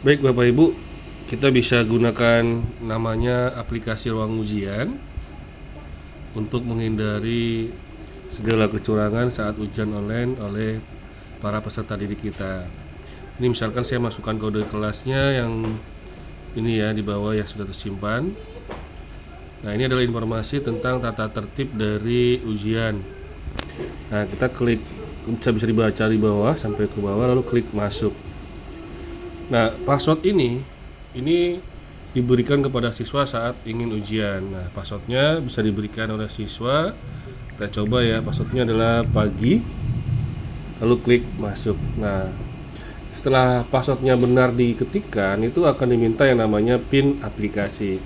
Baik Bapak Ibu, kita bisa gunakan namanya aplikasi ruang ujian untuk menghindari segala kecurangan saat ujian online oleh para peserta didik kita. Ini misalkan saya masukkan kode kelasnya yang ini ya di bawah yang sudah tersimpan. Nah, ini adalah informasi tentang tata tertib dari ujian. Nah, kita klik, bisa dibaca di bawah sampai ke bawah lalu klik masuk. Nah, password ini diberikan kepada siswa saat ingin ujian. Nah, passwordnya bisa diberikan oleh siswa. Kita coba ya, passwordnya adalah pagi, lalu klik masuk. Nah, setelah passwordnya benar diketikkan, itu akan diminta yang namanya PIN aplikasi.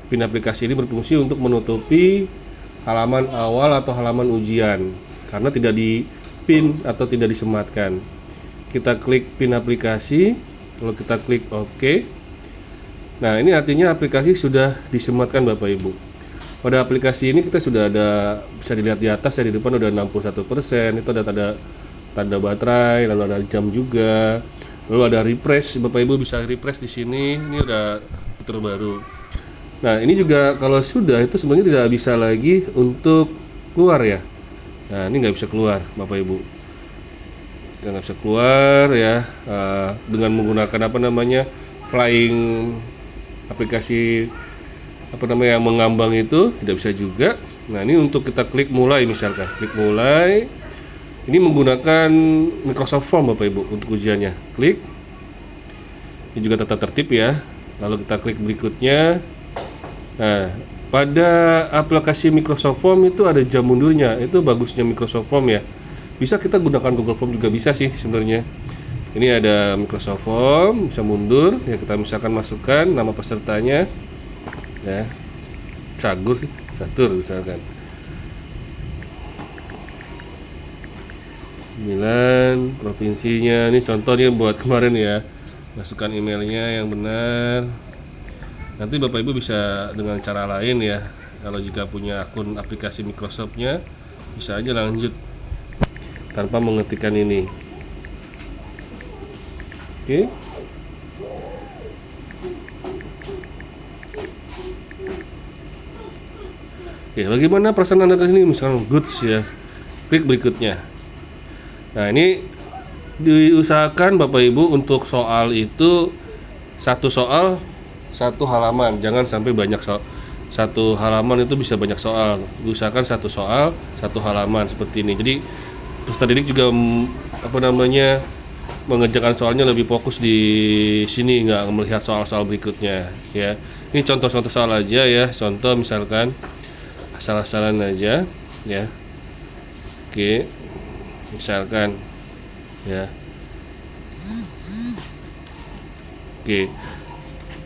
PIN aplikasi ini berfungsi untuk menutupi halaman awal atau halaman ujian karena tidak di PIN atau tidak disematkan. Kita klik PIN aplikasi, lalu kita klik OK. Nah, ini artinya aplikasi sudah disematkan Bapak Ibu. Pada aplikasi ini kita sudah ada, bisa dilihat di atas ya, di depan udah 61%. Itu ada tanda baterai, lalu ada jam juga. Lalu ada refresh, Bapak Ibu bisa refresh di sini. Ini udah fitur baru. Nah, ini juga kalau sudah itu sebenarnya tidak bisa lagi untuk keluar ya. Nah, ini nggak bisa keluar Bapak Ibu. Kita nggak bisa keluar ya dengan menggunakan flying aplikasi yang mengambang itu tidak bisa juga. Nah, ini untuk kita klik mulai, misalkan klik mulai, ini menggunakan Microsoft Form Bapak Ibu untuk ujiannya. Klik, ini juga tata tertib ya. Lalu kita klik berikutnya. Nah, pada aplikasi Microsoft Form itu ada jam mundurnya. Itu bagusnya Microsoft Form ya. Bisa kita gunakan Google Form juga bisa sih sebenarnya. Ini ada Microsoft Form, bisa mundur ya, kita misalkan masukkan nama pesertanya ya, Catur misalkan 9 provinsinya. Ini contohnya buat kemarin ya, masukkan emailnya yang benar. Nanti Bapak Ibu bisa dengan cara lain ya, kalau jika punya akun aplikasi Microsoftnya bisa aja lanjut tanpa mengetikkan ini. Oke. Ya, bagaimana perasaan Anda ke sini? Misalnya goods ya. Klik berikutnya. Nah, ini diusahakan Bapak Ibu untuk soal itu satu soal satu halaman, jangan sampai banyak soal. Satu halaman itu bisa banyak soal. Diusahakan satu soal satu halaman seperti ini. Jadi peserta didik juga mengerjakan soalnya lebih fokus di sini, nggak melihat soal-soal berikutnya ya. Ini contoh-contoh soal aja ya. Contoh misalkan asal-asalan aja ya. Oke, misalkan ya. Oke.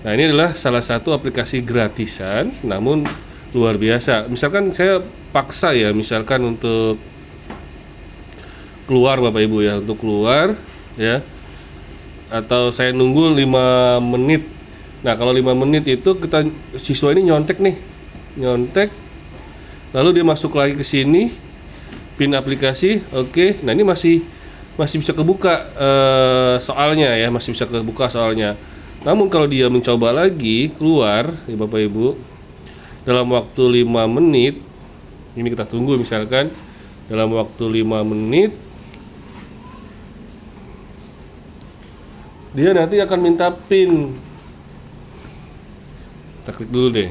Nah, ini adalah salah satu aplikasi gratisan namun luar biasa. Misalkan saya paksa ya, misalkan untuk keluar Bapak Ibu ya, untuk keluar ya, atau saya nunggu 5 menit. Nah, kalau 5 menit itu siswa ini nyontek lalu dia masuk lagi ke sini, PIN aplikasi, oke. Nah, ini masih bisa kebuka soalnya ya, masih bisa kebuka soalnya. Namun kalau dia mencoba lagi keluar ya Bapak Ibu, dalam waktu 5 menit, ini kita tunggu misalkan dalam waktu 5 menit, dia nanti akan minta PIN. Kita klik dulu deh.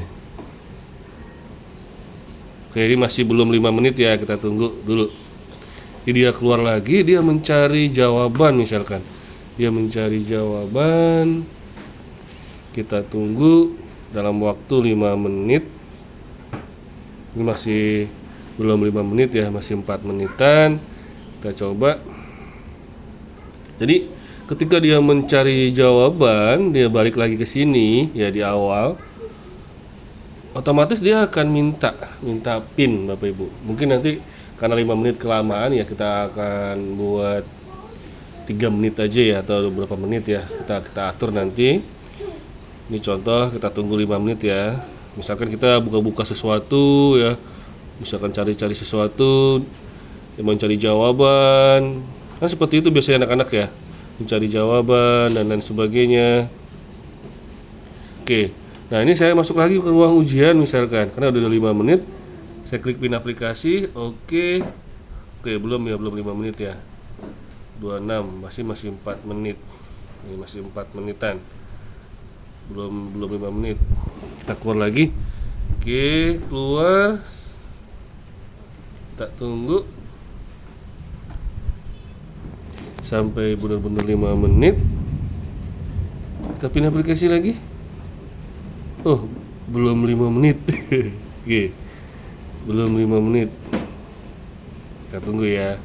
Oke, ini masih belum 5 menit ya, kita tunggu dulu. Jadi dia keluar lagi, dia mencari jawaban misalkan. Dia mencari jawaban. Kita tunggu dalam waktu 5 menit. Ini masih belum 5 menit ya, masih 4 menitan. Kita coba. Jadi ketika dia mencari jawaban, dia balik lagi ke sini ya di awal, otomatis dia akan minta PIN Bapak Ibu. Mungkin nanti karena 5 menit kelamaan ya, kita akan buat 3 menit aja ya, atau beberapa menit ya, kita atur nanti. Ini contoh, kita tunggu 5 menit ya. Misalkan kita buka-buka sesuatu ya, misalkan cari-cari sesuatu, mencari jawaban, kan seperti itu biasanya anak-anak ya, mencari jawaban dan lain sebagainya. Oke. Nah, ini saya masuk lagi ke ruang ujian misalkan, karena udah 5 menit. Saya klik pin aplikasi. Oke. Oke, belum 5 menit ya. 26, masih 4 menit. Ini masih 4 menitan. Belum 5 menit. Kita keluar lagi. Oke, keluar. Kita tunggu sampai benar-benar 5 menit. Kita pin aplikasi lagi. Oh, belum 5 menit. Oke. Belum 5 menit. Kita tunggu ya.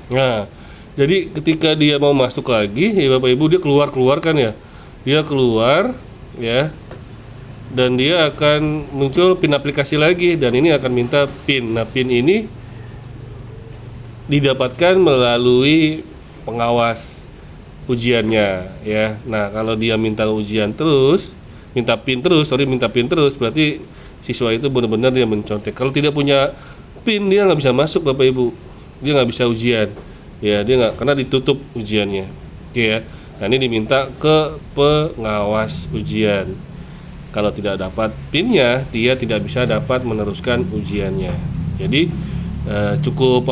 Nah, jadi ketika dia mau masuk lagi, ya Bapak Ibu, dia keluar kan ya. Dia keluar ya. Dan dia akan muncul pin aplikasi lagi, dan ini akan minta pin. Nah, pin ini didapatkan melalui pengawas ujiannya ya. Nah, kalau dia minta pin terus, berarti siswa itu benar-benar dia mencontek. Kalau tidak punya pin, dia nggak bisa masuk Bapak Ibu. Dia nggak bisa ujian. Ya, dia nggak, karena ditutup ujiannya. Oke ya. Nah, ini diminta ke pengawas ujian. Kalau tidak dapat pinnya, dia tidak bisa dapat meneruskan ujiannya. Jadi cukup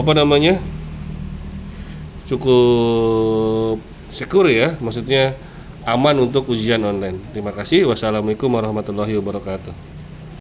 cukup secure ya, maksudnya aman untuk ujian online. Terima kasih. Wassalamualaikum warahmatullahi wabarakatuh.